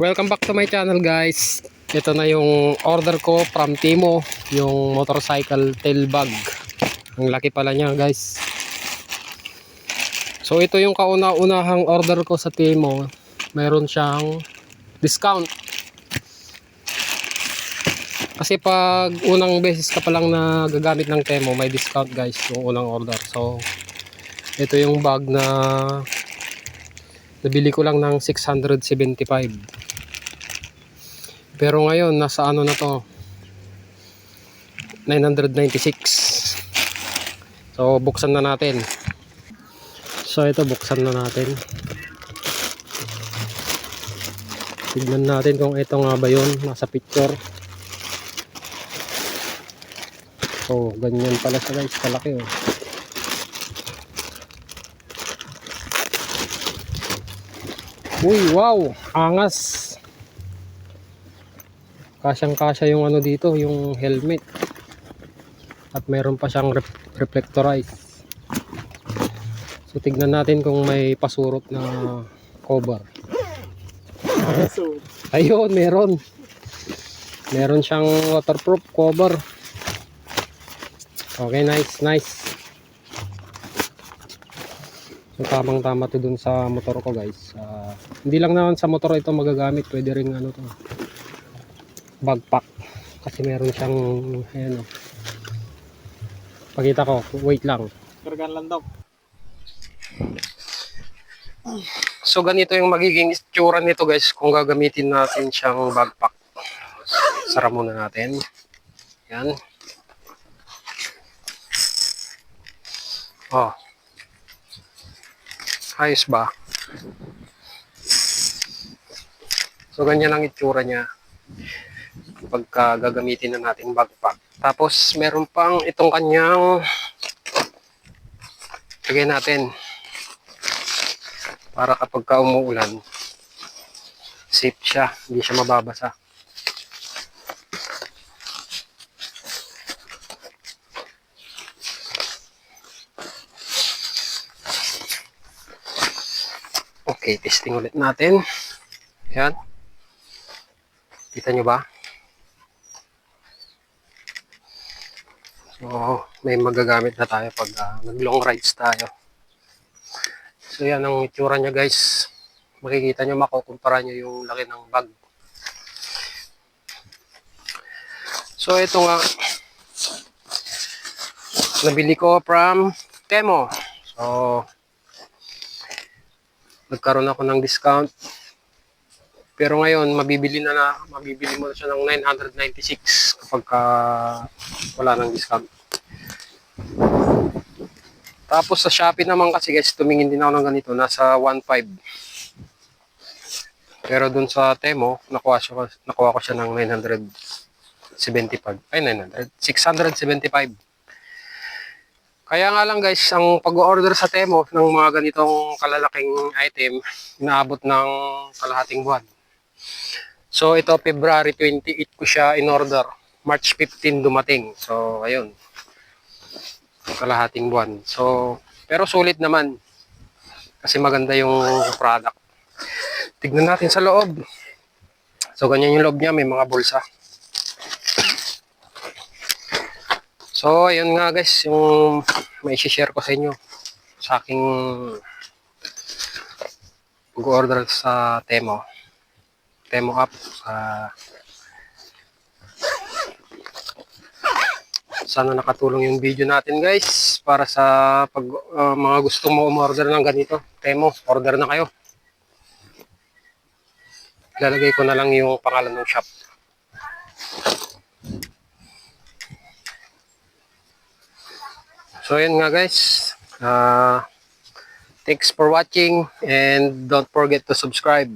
Welcome back to my channel, guys. Ito na yung order ko from Timo, yung motorcycle tail bag. Ang laki pala niya, guys. So ito yung kauna-unahang order ko sa Timo. Meron siyang discount. Kasi pag unang beses ka pa lang na gagamit ng Timo, may discount, guys, yung unang order. So ito yung bag na nabili ko lang ng 675. Pero ngayon nasa ano na to, 996. So buksan na natin. So ito, buksan na natin. Tignan natin kung ito nga ba yun nasa picture. So ganyan pala siya, guys, kalaki, oh. Uy, wow, angas. Kasyang kasya yung ano dito, yung helmet. At mayroon pa siyang reflectorize. So tignan natin kung may pasurot na cover. Ayun, meron. Meron siyang waterproof cover. Okay, nice. So tamang tama to dun sa motor ko, guys. Hindi lang naman sa motor ito magagamit, pwede rin ano to, backpack. Kasi meron siyang ayan, oh. Pakita ko, wait lang. Kargan lang daw. So ganito yung magiging itsura nito, guys, kung gagamitin natin siyang backpack. Sara muna natin. Yan. Oh. Ayos ba? So ganyan ang itsura niya pagka gagamitin na natin backpack. Tapos meron pang itong kanyang lagay natin para kapag ka umuulan, safe siya, hindi siya mababasa. Okay, testing ulit natin. Yan. Kita nyo ba? So, may magagamit na tayo pag nag-long rides tayo. So, yan ang itsura niya, guys. Makikita nyo, makukumpara nyo yung laki ng bag. So, ito nga, nabili ko from Temo. So, nagkaroon ako ng discount. Pero ngayon, mabibili mo na siya ng 996 kapag wala ng discount. Tapos sa Shopee naman kasi, guys, tumingin din ako ng ganito, nasa 1.5. Pero dun sa Temo, nakuha ko siya ng 975. Ay, 675. Kaya nga lang, guys, ang pag-order sa Temo ng mga ganitong kalalaking item, inaabot ng kalahating buwan. So ito, February 28 ko siya in order. March 15 dumating. So ayun, kalahating buwan. So pero sulit naman kasi maganda yung product. Tignan natin sa loob. So ganyan yung loob niya, may mga bulsa. So ayun nga, guys, yung may share ko sa inyo sa aking pag-order sa Temo app. Sana nakatulong yung video natin, guys, para sa mga gustong mo umorder ng ganito. Temo, order na kayo. Ilalagay ko na lang yung pangalan ng shop. So yun nga, guys, thanks for watching and don't forget to subscribe.